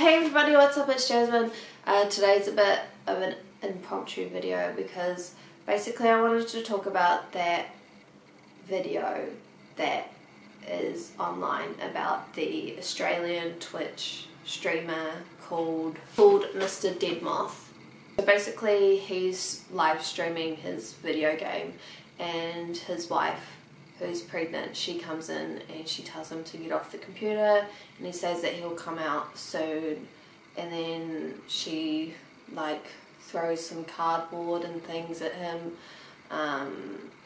Hey everybody, what's up? It's Jasmine. Today's a bit of an impromptu video because basically I wanted to talk about that video that is online about the Australian Twitch streamer called MrDeadMoth. So basically he's live streaming his video game and his wife, who's pregnant, she comes in and she tells him to get off the computer, and he says that he'll come out soon, and then she like throws some cardboard and things at him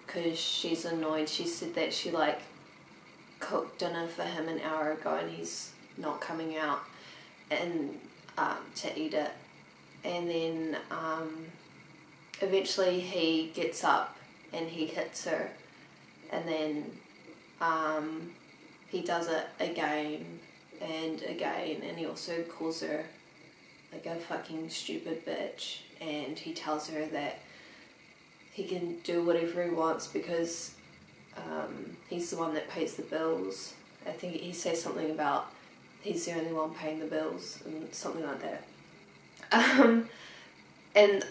because she's annoyed. She said that she like cooked dinner for him an hour ago and he's not coming out and to eat it, and then eventually he gets up and he hits her. And then he does it again and again, and he also calls her like a fucking stupid bitch, and he tells her that he can do whatever he wants because he's the one that pays the bills. I think he says something about he's the only one paying the bills and something like that. And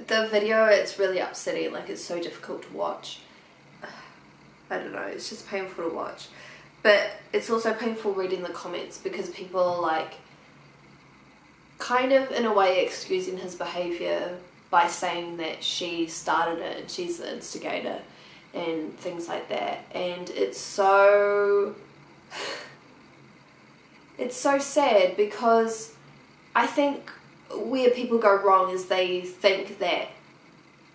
the video, it's really upsetting, like it's so difficult to watch. I don't know, it's just painful to watch. But it's also painful reading the comments because people are like kind of in a way excusing his behaviour by saying that she started it and she's the instigator and things like that. And it's so sad because I think where people go wrong is they think that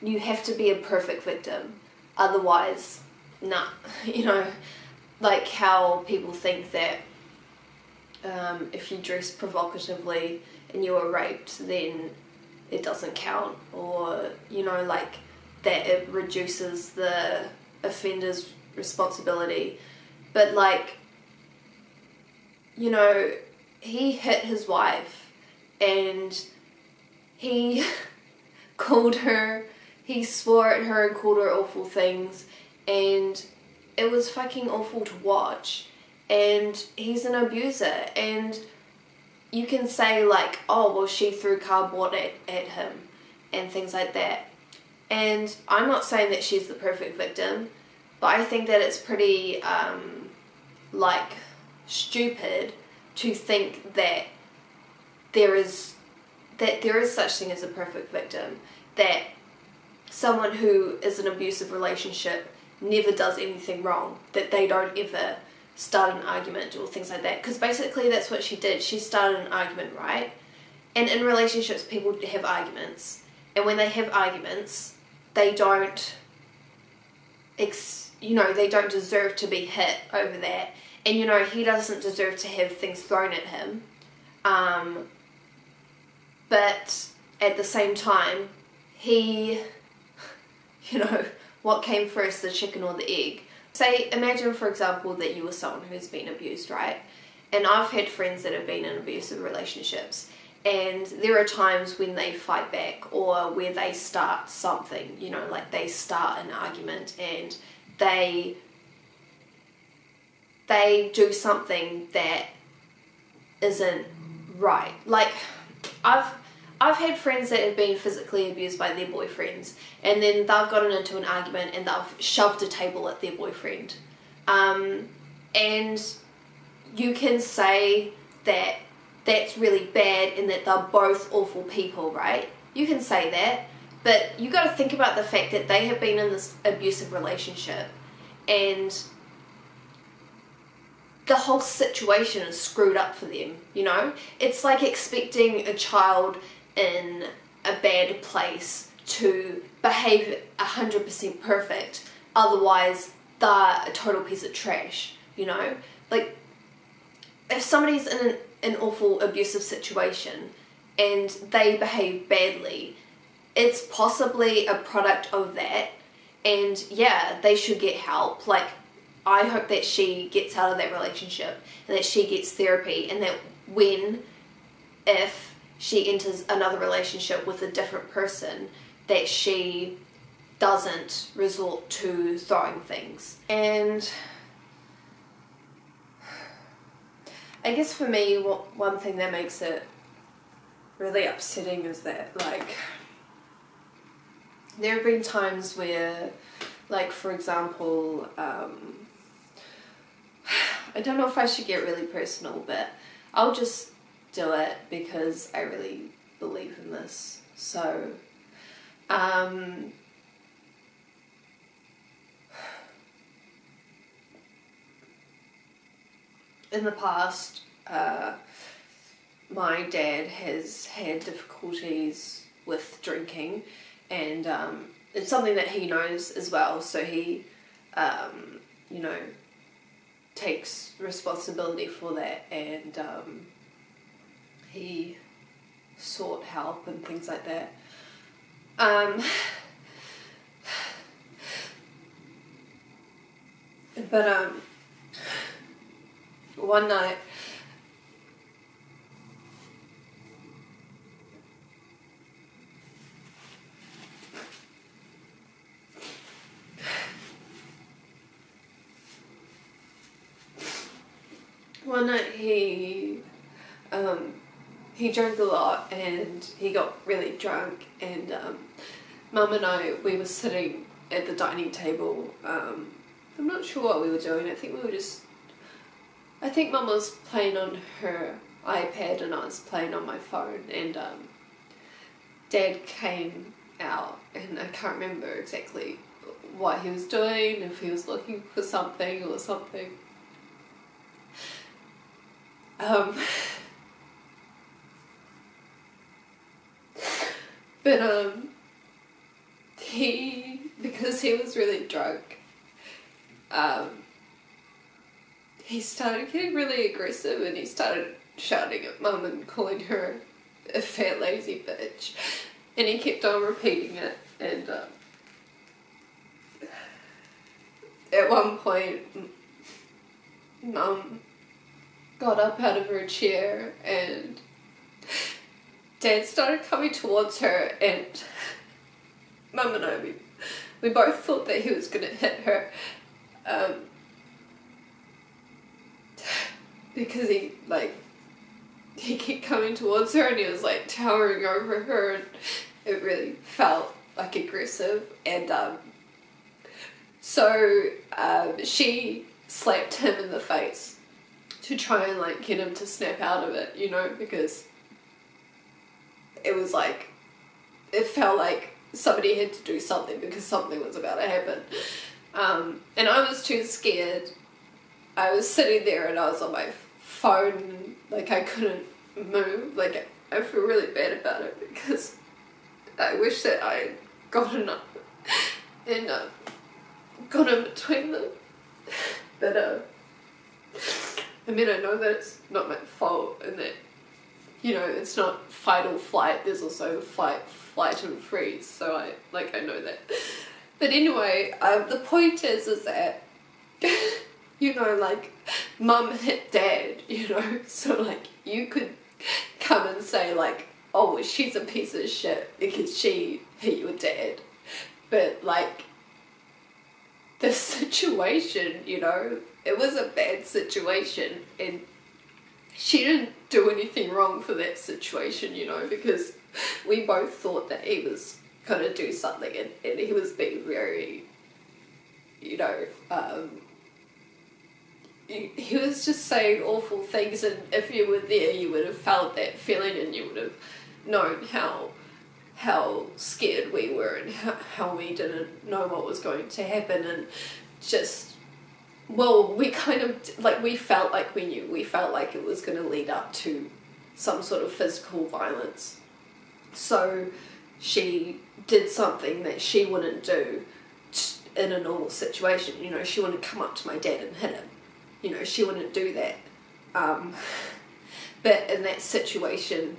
you have to be a perfect victim, otherwise nah, you know, like how people think that if you dress provocatively and you were raped then it doesn't count, or you know, like that it reduces the offender's responsibility. But like, you know, he hit his wife and he called her, he swore at her and called her awful things, and it was fucking awful to watch. And he's an abuser, and you can say like, oh well, she threw cardboard at him and things like that, and I'm not saying that she's the perfect victim, but I think that it's pretty like stupid to think that there is such thing as a perfect victim, that someone who is in an abusive relationship never does anything wrong, that they don't ever start an argument or things like that. Because basically that's what she did. She started an argument, right? And in relationships people have arguments, and when they have arguments they don't they don't deserve to be hit over that. And you know, he doesn't deserve to have things thrown at him, but at the same time he, you know, what came first, the chicken or the egg? Say, imagine for example that you were someone who's been abused, right? And I've had friends that have been in abusive relationships, and there are times when they fight back or where they start something, you know, like they start an argument and they do something that isn't right. Like I've had friends that have been physically abused by their boyfriends, and then they've gotten into an argument and they've shoved a table at their boyfriend. And you can say that that's really bad and that they're both awful people, right? You can say that, but you got to think about the fact that they have been in this abusive relationship and the whole situation is screwed up for them, you know? It's like expecting a child in a bad place to behave 100% perfect, otherwise they're a total piece of trash, you know? Like, if somebody's in an awful abusive situation and they behave badly, it's possibly a product of that, and yeah, they should get help. Like, I hope that she gets out of that relationship and that she gets therapy, and that if she enters another relationship with a different person, that she doesn't resort to throwing things. And I guess for me, one thing that makes it really upsetting is that, like, there have been times where, like, for example, I don't know if I should get really personal, but I'll just do it because I really believe in this. So, in the past, my dad has had difficulties with drinking, and it's something that he knows as well, so he, you know, takes responsibility for that, and he sought help and things like that. But one night, he drank a lot and he got really drunk, and Mum and I, we were sitting at the dining table. I'm not sure what we were doing. I think Mum was playing on her iPad and I was playing on my phone, and Dad came out, and I can't remember exactly what he was doing, if he was looking for something or something. But because he was really drunk, he started getting really aggressive, and he started shouting at Mum and calling her a fat lazy bitch, and he kept on repeating it, and at one point Mum got up out of her chair and Dad started coming towards her, and Mum and I, we both thought that he was going to hit her, because he kept coming towards her and he was like towering over her, and it really felt like aggressive, and so she slapped him in the face to try and like get him to snap out of it, you know, because it was like, it felt like somebody had to do something because something was about to happen. And I was too scared. I was sitting there and I was on my phone, like I couldn't move. Like, I feel really bad about it because I wish that I had gotten up and got in between them. But I mean, I know that it's not my fault, and that, you know, it's not fight or flight, there's also fight, flight and freeze, so I know that. But anyway, the point is that, you know, like, Mum hit Dad, you know, so like, you could come and say like, oh, well, she's a piece of shit because she hit your dad, but like, the situation, you know, it was a bad situation, and she didn't do anything wrong for that situation, you know, because we both thought that he was going to do something, and he was being very, you know, he was just saying awful things, and if you were there, you would have felt that feeling, and you would have known how scared we were, and how we didn't know what was going to happen, and just, well, we kind of, like, we felt like we knew. We felt like it was going to lead up to some sort of physical violence. So she did something that she wouldn't do in a normal situation. You know, she wouldn't come up to my dad and hit him. You know, she wouldn't do that. But in that situation,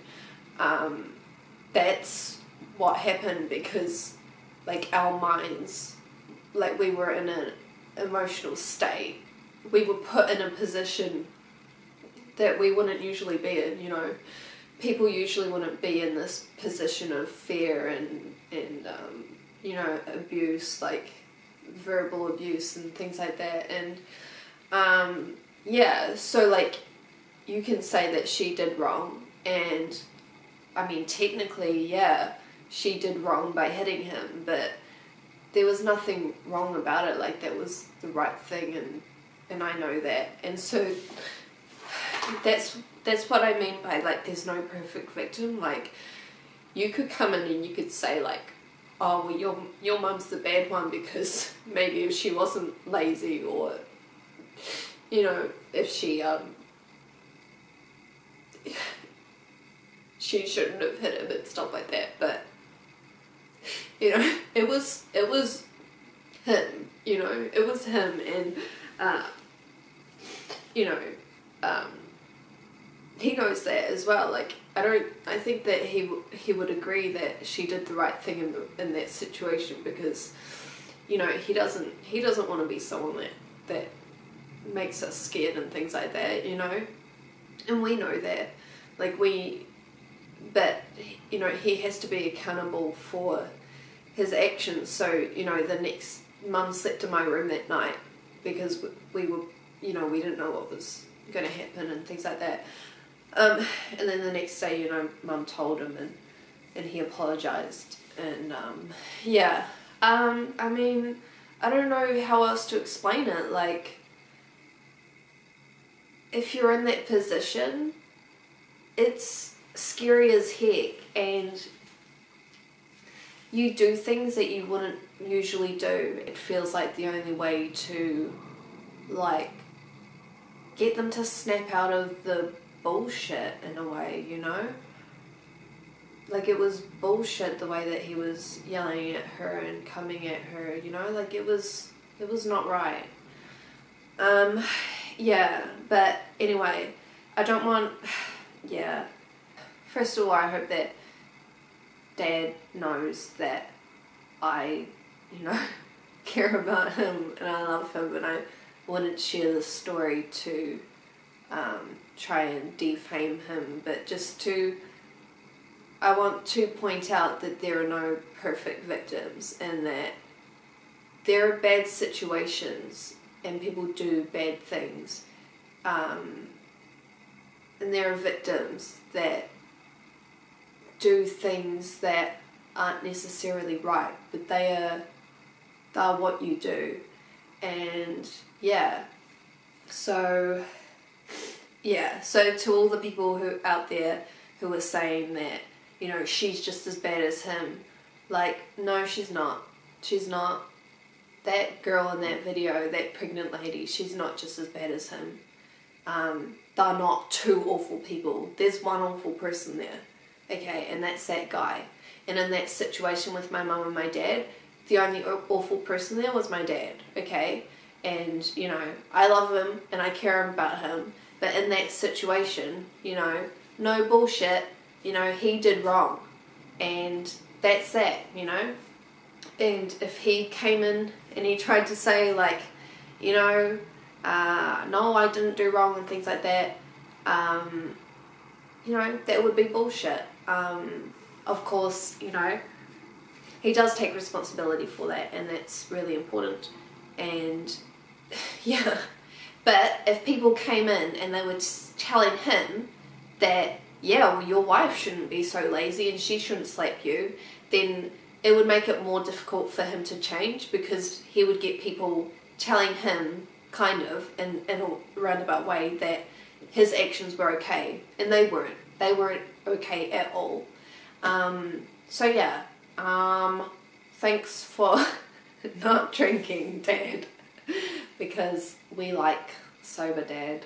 that's what happened, because, like, our minds, like, we were in an emotional state. We were put in a position that we wouldn't usually be in, you know. People usually wouldn't be in this position of fear and you know, abuse, like verbal abuse and things like that. And yeah, so like, you can say that she did wrong, and I mean, technically, yeah, she did wrong by hitting him, but there was nothing wrong about it. Like, that was the right thing, and I know that. And so that's what I mean by, like, there's no perfect victim. Like, you could come in and you could say, like, oh, well, your mum's the bad one because maybe if she wasn't lazy, or, you know, if she she shouldn't have hit him and stuff like that. But, you know, it was him, you know, it was him, and you know, he knows that as well. Like, I think that he would agree that she did the right thing in that situation, because, you know, he doesn't want to be someone that makes us scared and things like that, you know, and we know that. Like, but, you know, he has to be accountable for his actions. So, you know, the next, Mum slept in my room that night because we were, you know, we didn't know what was going to happen and things like that. And then the next day, you know, Mum told him, and he apologized. And, yeah, I mean, I don't know how else to explain it. Like, if you're in that position, it's scary as heck, and you do things that you wouldn't usually do. It feels like the only way to, like, get them to snap out of the bullshit in a way, you know? Like, it was bullshit the way that he was yelling at her and coming at her, you know? Like, it was not right. Yeah, but anyway, I don't want, yeah. First of all, I hope that Dad knows that I, you know, care about him and I love him, and I wouldn't share this story to try and defame him, but just I want to point out that there are no perfect victims, and that there are bad situations and people do bad things, and there are victims that do things that aren't necessarily right, but they are what you do. And yeah, so to all the people who out there who are saying that, you know, she's just as bad as him, like, no, she's not. That girl in that video, that pregnant lady, she's not just as bad as him. They're not two awful people. There's one awful person there, okay, and that's that guy. And in that situation with my mum and my dad, the only awful person there was my dad, okay? And, you know, I love him and I care about him, but in that situation, you know, no bullshit, you know, he did wrong. And that's that, you know? And if he came in and he tried to say, like, you know, no, I didn't do wrong and things like that, you know, that would be bullshit. Of course, you know, he does take responsibility for that, and that's really important. And yeah, but if people came in and they were telling him that, yeah, well, your wife shouldn't be so lazy and she shouldn't slap you, then it would make it more difficult for him to change, because he would get people telling him, kind of, in a roundabout way, that his actions were okay, and they weren't. They weren't okay at all. So yeah, thanks for not drinking, Dad, because we like sober Dad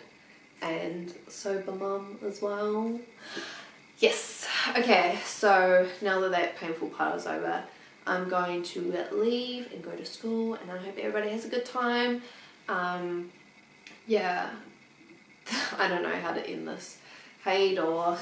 and sober Mum as well. Yes, okay, so now that painful part is over, I'm going to leave and go to school, and I hope everybody has a good time. Yeah, I don't know how to end this. Hey, door.